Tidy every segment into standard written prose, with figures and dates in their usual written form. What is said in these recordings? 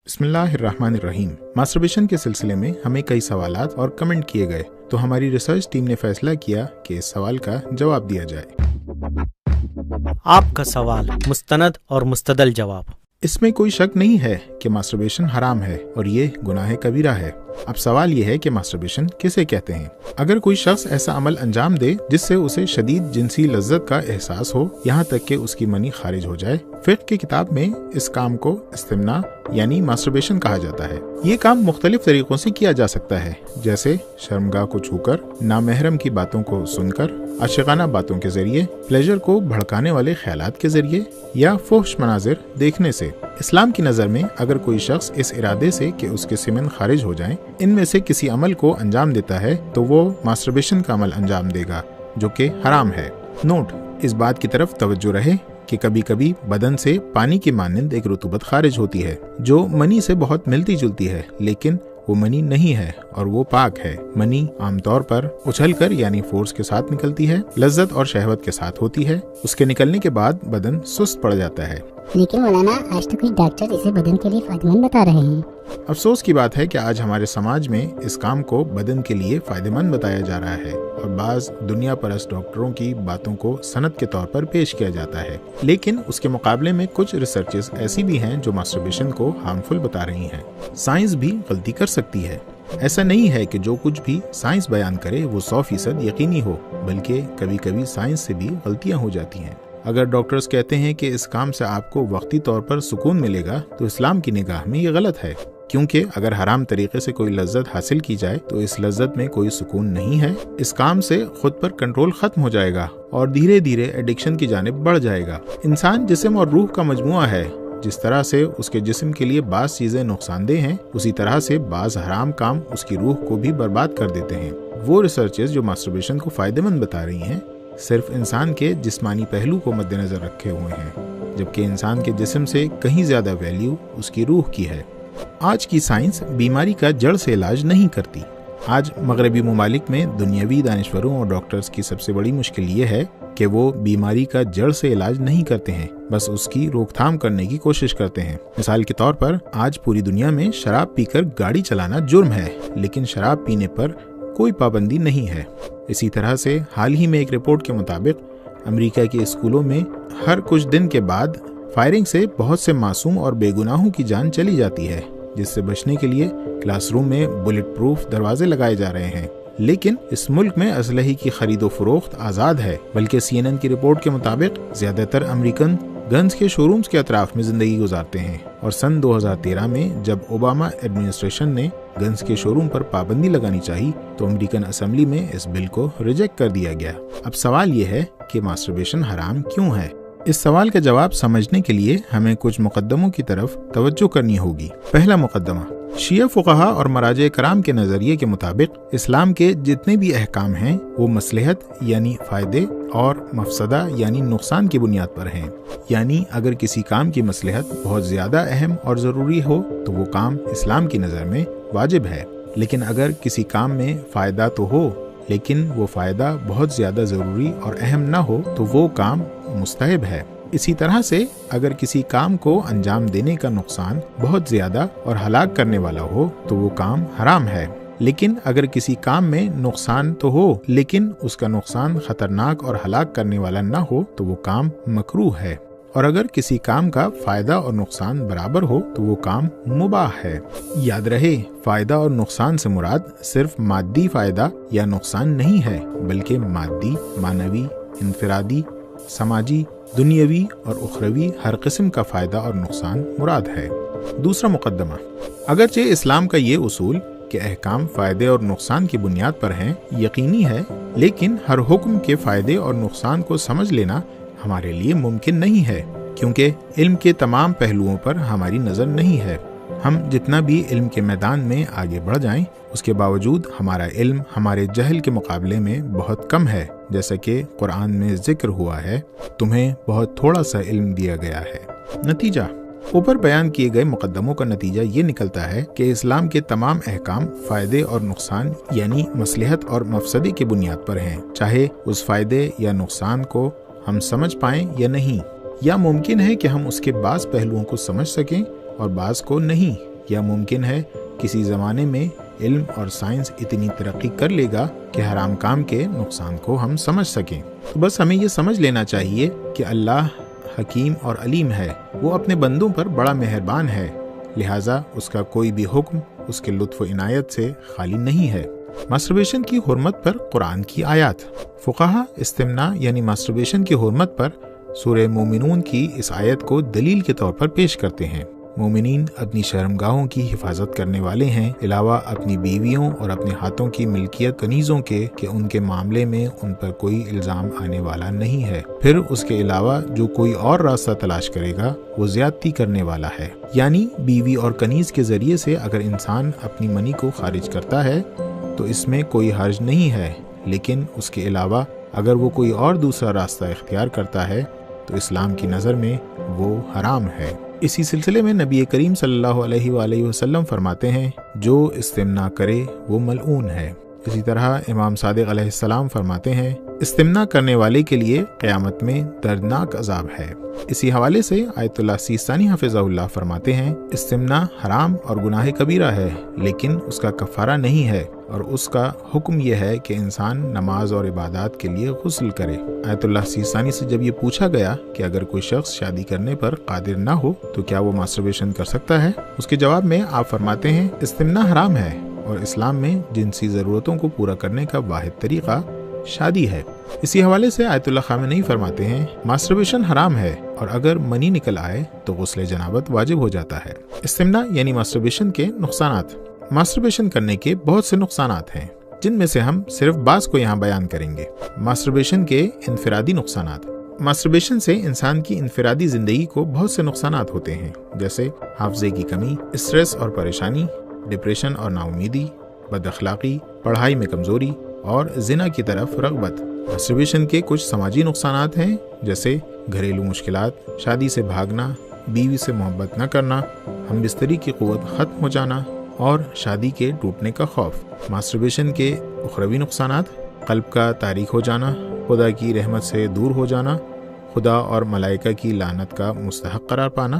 بسم اللہ الرحمن الرحیم۔ ماسٹربیشن کے سلسلے میں ہمیں کئی سوالات اور کمنٹ کیے گئے تو ہماری ریسرچ ٹیم نے فیصلہ کیا کہ اس سوال کا جواب دیا جائے۔ آپ کا سوال، مستند اور مستدل جواب۔ اس میں کوئی شک نہیں ہے کہ ماسٹربیشن حرام ہے اور یہ گناہ کبیرہ ہے۔ اب سوال یہ ہے کہ ماسٹربیشن کسے کہتے ہیں؟ اگر کوئی شخص ایسا عمل انجام دے جس سے اسے شدید جنسی لذت کا احساس ہو، یہاں تک کہ اس کی منی خارج ہو جائے، فقہ کی کتاب میں اس کام کو استمناء یعنی ماسٹربیشن کہا جاتا ہے۔ یہ کام مختلف طریقوں سے کیا جا سکتا ہے، جیسے شرمگاہ کو چھو کر، نامحرم کی باتوں کو سن کر، عاشقانہ باتوں کے ذریعے، پلیجر کو بھڑکانے والے خیالات کے ذریعے یا فحش مناظر دیکھنے سے۔ اسلام کی نظر میں اگر کوئی شخص اس ارادے سے کہ اس کے سیمن خارج ہو جائیں ان میں سے کسی عمل کو انجام دیتا ہے تو وہ ماسٹربیشن کا عمل انجام دے گا، جو کہ حرام ہے۔ نوٹ، اس بات کی طرف توجہ رہے کہ کبھی کبھی بدن سے پانی کی مانند ایک رطوبت خارج ہوتی ہے جو منی سے بہت ملتی جلتی ہے، لیکن وہ منی نہیں ہے اور وہ پاک ہے۔ منی عام طور پر اچھل کر یعنی فورس کے ساتھ نکلتی ہے، لذت اور شہوت کے ساتھ ہوتی ہے۔ اس کے نکلنے کے بعد بدن سست پڑ جاتا ہے۔ لیکن مولانا، آج تو کچھ ڈاکٹر اسے بدن کے لیے فائدہ مند بتا رہے ہیں۔ افسوس کی بات ہے کہ آج ہمارے سماج میں اس کام کو بدن کے لیے فائدہ مند بتایا جا رہا ہے اور بعض دنیا پرست ڈاکٹروں کی باتوں کو سند کے طور پر پیش کیا جاتا ہے، لیکن اس کے مقابلے میں کچھ ریسرچز ایسی بھی ہیں جو ماسٹربیشن کو ہارمفل بتا رہی ہیں۔ سائنس بھی غلطی کر سکتی ہے۔ ایسا نہیں ہے کہ جو کچھ بھی سائنس بیان کرے وہ 100% یقینی ہو، بلکہ کبھی کبھی سائنس سے بھی غلطیاں ہو جاتی ہیں۔ اگر ڈاکٹرز کہتے ہیں کہ اس کام سے آپ کو وقتی طور پر سکون ملے گا تو اسلام کی نگاہ میں یہ غلط ہے، کیونکہ اگر حرام طریقے سے کوئی لذت حاصل کی جائے تو اس لذت میں کوئی سکون نہیں ہے۔ اس کام سے خود پر کنٹرول ختم ہو جائے گا اور دھیرے دھیرے ایڈکشن کی جانب بڑھ جائے گا۔ انسان جسم اور روح کا مجموعہ ہے۔ جس طرح سے اس کے جسم کے لیے بعض چیزیں نقصان دہ ہیں، اسی طرح سے بعض حرام کام اس کی روح کو بھی برباد کر دیتے ہیں۔ وہ ریسرچز جو ماسٹربیشن کو فائدہ مند بتا رہی ہیں صرف انسان کے جسمانی پہلو کو مد نظر رکھے ہوئے ہیں، جبکہ انسان کے جسم سے کہیں زیادہ ویلیو اس کی روح کی ہے۔ آج کی سائنس بیماری کا جڑ سے علاج نہیں کرتی۔ آج مغربی ممالک میں دنیاوی دانشوروں اور ڈاکٹرز کی سب سے بڑی مشکل یہ ہے کہ وہ بیماری کا جڑ سے علاج نہیں کرتے ہیں، بس اس کی روک تھام کرنے کی کوشش کرتے ہیں۔ مثال کے طور پر آج پوری دنیا میں شراب پی کر گاڑی چلانا جرم ہے، لیکن شراب پینے پر کوئی پابندی نہیں ہے۔ اسی طرح سے حال ہی میں ایک رپورٹ کے مطابق امریکہ کے اسکولوں میں ہر کچھ دن کے بعد فائرنگ سے بہت سے معصوم اور بے گناہوں کی جان چلی جاتی ہے، جس سے بچنے کے لیے کلاس روم میں بلٹ پروف دروازے لگائے جا رہے ہیں۔ لیکن اس ملک میں اسلحے کی خرید و فروخت آزاد ہے، بلکہ CNN کی رپورٹ کے مطابق زیادہ تر امریکن گنز کے شو رومز کے اطراف میں زندگی گزارتے ہیں، اور سن 2013 میں جب اوباما ایڈمنسٹریشن نے گنز کے شو روم پر پابندی لگانی چاہی تو امریکن اسمبلی میں اس بل کو ریجیکٹ کر دیا گیا۔ اب سوال یہ ہے کہ ماسٹربیشن حرام کیوں ہے؟ اس سوال کا جواب سمجھنے کے لیے ہمیں کچھ مقدموں کی طرف توجہ کرنی ہوگی۔ پہلا مقدمہ، شیعہ فقہا اور مراجع کرام کے نظریے کے مطابق اسلام کے جتنے بھی احکام ہیں وہ مصلحت یعنی فائدے اور مفسدہ یعنی نقصان کی بنیاد پر ہیں۔ یعنی اگر کسی کام کی مصلحت بہت زیادہ اہم اور ضروری ہو تو وہ کام اسلام کی نظر میں واجب ہے، لیکن اگر کسی کام میں فائدہ تو ہو لیکن وہ فائدہ بہت زیادہ ضروری اور اہم نہ ہو تو وہ کام مستحب ہے۔ اسی طرح سے اگر کسی کام کو انجام دینے کا نقصان بہت زیادہ اور ہلاک کرنے والا ہو تو وہ کام حرام ہے، لیکن اگر کسی کام میں نقصان تو ہو لیکن اس کا نقصان خطرناک اور ہلاک کرنے والا نہ ہو تو وہ کام مکروہ ہے، اور اگر کسی کام کا فائدہ اور نقصان برابر ہو تو وہ کام مباح ہے۔ یاد رہے، فائدہ اور نقصان سے مراد صرف مادی فائدہ یا نقصان نہیں ہے، بلکہ مادی، معنوی، انفرادی، سماجی، دنیاوی اور اخروی ہر قسم کا فائدہ اور نقصان مراد ہے۔ دوسرا مقدمہ، اگرچہ اسلام کا یہ اصول کہ احکام فائدے اور نقصان کی بنیاد پر ہیں یقینی ہے، لیکن ہر حکم کے فائدے اور نقصان کو سمجھ لینا ہمارے لیے ممکن نہیں ہے، کیونکہ علم کے تمام پہلوؤں پر ہماری نظر نہیں ہے۔ ہم جتنا بھی علم کے میدان میں آگے بڑھ جائیں اس کے باوجود ہمارا علم ہمارے جہل کے مقابلے میں بہت کم ہے، جیسا کہ قرآن میں ذکر ہوا ہے، تمہیں بہت تھوڑا سا علم دیا گیا ہے۔ نتیجہ، اوپر بیان کیے گئے مقدموں کا نتیجہ یہ نکلتا ہے کہ اسلام کے تمام احکام فائدے اور نقصان یعنی مصلحت اور مفسدے کی بنیاد پر ہیں، چاہے اس فائدے یا نقصان کو ہم سمجھ پائیں یا نہیں، یا ممکن ہے کہ ہم اس کے بعض پہلوؤں کو سمجھ سکیں اور بعض کو نہیں، یا ممکن ہے کسی زمانے میں علم اور سائنس اتنی ترقی کر لے گا کہ حرام کام کے نقصان کو ہم سمجھ سکیں؟ تو بس ہمیں یہ سمجھ لینا چاہیے کہ اللہ حکیم اور علیم ہے، وہ اپنے بندوں پر بڑا مہربان ہے، لہٰذا اس کا کوئی بھی حکم اس کے لطف و عنایت سے خالی نہیں ہے۔ ماسٹربیشن کی حرمت پر قرآن کی آیات۔ فقہا استمناء یعنی ماسٹربیشن کی حرمت پر سورہ مومنون کی اس آیت کو دلیل کے طور پر پیش کرتے ہیں۔ مومنین اپنی شرمگاہوں کی حفاظت کرنے والے ہیں، علاوہ اپنی بیویوں اور اپنے ہاتھوں کی ملکیت کنیزوں کے کہ ان کے معاملے میں ان پر کوئی الزام آنے والا نہیں ہے۔ پھر اس کے علاوہ جو کوئی اور راستہ تلاش کرے گا وہ زیادتی کرنے والا ہے۔ یعنی بیوی اور کنیز کے ذریعے سے اگر انسان اپنی منی کو خارج کرتا ہے تو اس میں کوئی حرج نہیں ہے، لیکن اس کے علاوہ اگر وہ کوئی اور دوسرا راستہ اختیار کرتا ہے تو اسلام کی نظر میں وہ حرام ہے۔ اسی سلسلے میں نبی کریم صلی اللہ علیہ وآلہ وسلم فرماتے ہیں جو استمناء کرے وہ ملعون ہے۔ اسی طرح امام صادق علیہ السلام فرماتے ہیں استمناء کرنے والے کے لیے قیامت میں دردناک عذاب ہے۔ اسی حوالے سے آیت اللہ سیستانی حفظہ اللہ فرماتے ہیں استمناء حرام اور گناہ کبیرہ ہے، لیکن اس کا کفارہ نہیں ہے، اور اس کا حکم یہ ہے کہ انسان نماز اور عبادات کے لیے غسل کرے۔ آیت اللہ سیستانی سے جب یہ پوچھا گیا کہ اگر کوئی شخص شادی کرنے پر قادر نہ ہو تو کیا وہ ماسٹربیشن کر سکتا ہے، اس کے جواب میں آپ فرماتے ہیں استمناء حرام ہے، اور اسلام میں جنسی ضرورتوں کو پورا کرنے کا واحد طریقہ شادی ہے۔ اسی حوالے سے آیت اللہ خامنئی فرماتے ہیں ماسٹربیشن حرام ہے، اور اگر منی نکل آئے تو غسل جنابت واجب ہو جاتا ہے۔ استمناء یعنی ماسٹربیشن کے نقصانات۔ ماسٹربیشن کرنے کے بہت سے نقصانات ہیں، جن میں سے ہم صرف بعض کو یہاں بیان کریں گے۔ ماسٹربیشن کے انفرادی نقصانات۔ ماسٹربیشن سے انسان کی انفرادی زندگی کو بہت سے نقصانات ہوتے ہیں، جیسے حافظے کی کمی، اسٹریس اور پریشانی، ڈپریشن اور نا امیدی، بد اخلاقی، پڑھائی میں کمزوری اور زنا کی طرف رغبت۔ ماسٹربیشن کے کچھ سماجی نقصانات ہیں، جیسے گھریلو مشکلات، شادی سے بھاگنا، بیوی سے محبت نہ کرنا، ہم بستری کی قوت ختم ہو جانا اور شادی کے ٹوٹنے کا خوف۔ ماسٹربیشن کے اخروی نقصانات، قلب کا تاریک ہو جانا، خدا کی رحمت سے دور ہو جانا، خدا اور ملائکہ کی لعنت کا مستحق قرار پانا،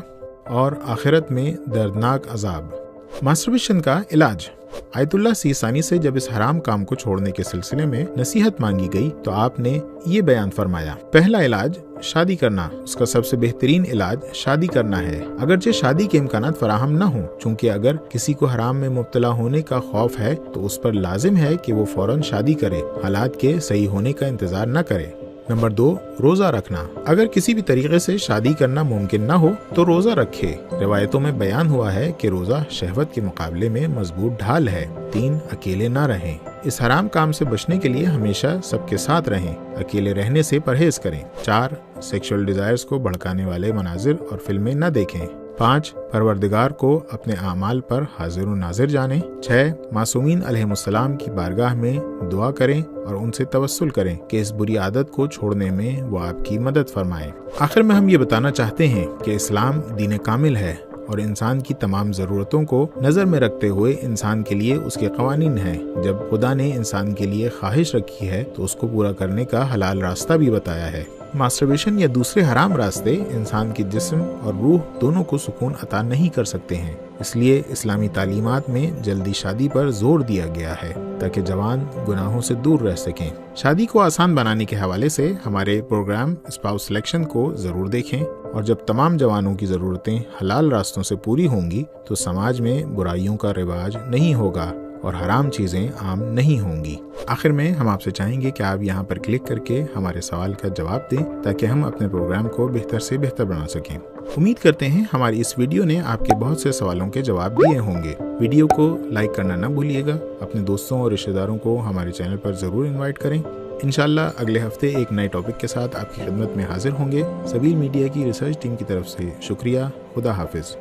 اور آخرت میں دردناک عذاب۔ ماسٹربیشن کا علاج۔ آیت اللہ سیستانی سے جب اس حرام کام کو چھوڑنے کے سلسلے میں نصیحت مانگی گئی تو آپ نے یہ بیان فرمایا، پہلا علاج شادی کرنا، اس کا سب سے بہترین علاج شادی کرنا ہے، اگرچہ شادی کے امکانات فراہم نہ ہوں، چونکہ اگر کسی کو حرام میں مبتلا ہونے کا خوف ہے تو اس پر لازم ہے کہ وہ فوراً شادی کرے، حالات کے صحیح ہونے کا انتظار نہ کرے۔ نمبر 2، روزہ رکھنا۔ اگر کسی بھی طریقے سے شادی کرنا ممکن نہ ہو تو روزہ رکھے۔ روایتوں میں بیان ہوا ہے کہ روزہ شہوت کے مقابلے میں مضبوط ڈھال ہے۔ 3، اکیلے نہ رہیں۔ اس حرام کام سے بچنے کے لیے ہمیشہ سب کے ساتھ رہیں، اکیلے رہنے سے پرہیز کریں۔ 4، سیکشل ڈیزائرز کو بھڑکانے والے مناظر اور فلمیں نہ دیکھیں۔ 5، پروردگار کو اپنے اعمال پر حاضر و ناظر جانیں۔ 6، معصومین علیہ السلام کی بارگاہ میں دعا کریں اور ان سے توسل کریں کہ اس بری عادت کو چھوڑنے میں وہ آپ کی مدد فرمائیں۔ آخر میں ہم یہ بتانا چاہتے ہیں کہ اسلام دین کامل ہے اور انسان کی تمام ضرورتوں کو نظر میں رکھتے ہوئے انسان کے لیے اس کے قوانین ہیں۔ جب خدا نے انسان کے لیے خواہش رکھی ہے تو اس کو پورا کرنے کا حلال راستہ بھی بتایا ہے۔ ماسٹربیشن یا دوسرے حرام راستے انسان کے جسم اور روح دونوں کو سکون عطا نہیں کر سکتے ہیں، اس لیے اسلامی تعلیمات میں جلدی شادی پر زور دیا گیا ہے تاکہ جوان گناہوں سے دور رہ سکیں۔ شادی کو آسان بنانے کے حوالے سے ہمارے پروگرام اسپاؤس سلیکشن کو ضرور دیکھیں، اور جب تمام جوانوں کی ضرورتیں حلال راستوں سے پوری ہوں گی تو سماج میں برائیوں کا رواج نہیں ہوگا اور حرام چیزیں عام نہیں ہوں گی۔ آخر میں ہم آپ سے چاہیں گے کہ آپ یہاں پر کلک کر کے ہمارے سوال کا جواب دیں تاکہ ہم اپنے پروگرام کو بہتر سے بہتر بنا سکیں۔ امید کرتے ہیں ہماری اس ویڈیو نے آپ کے بہت سے سوالوں کے جواب دیے ہوں گے۔ ویڈیو کو لائک کرنا نہ بھولیے گا، اپنے دوستوں اور رشتہ داروں کو ہمارے چینل پر ضرور انوائٹ کریں۔ انشاءاللہ اگلے ہفتے ایک نئے ٹاپک کے ساتھ آپ کی خدمت میں حاضر ہوں گے۔ سبیل میڈیا کی ریسرچ ٹیم کی طرف سے شکریہ۔ خدا حافظ۔